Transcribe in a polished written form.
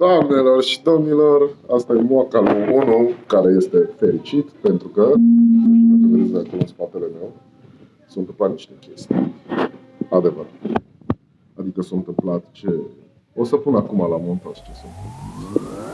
Doamnelor și domnilor, asta e moaca lui Ono, care este fericit pentru că, nu știu dacă vedeți de acolo în spatele meu, s-au întâmplat niște chestii. Adevărat. Adică s-a întâmplat ce... O să pun acum la montaj ce s-a întâmplat.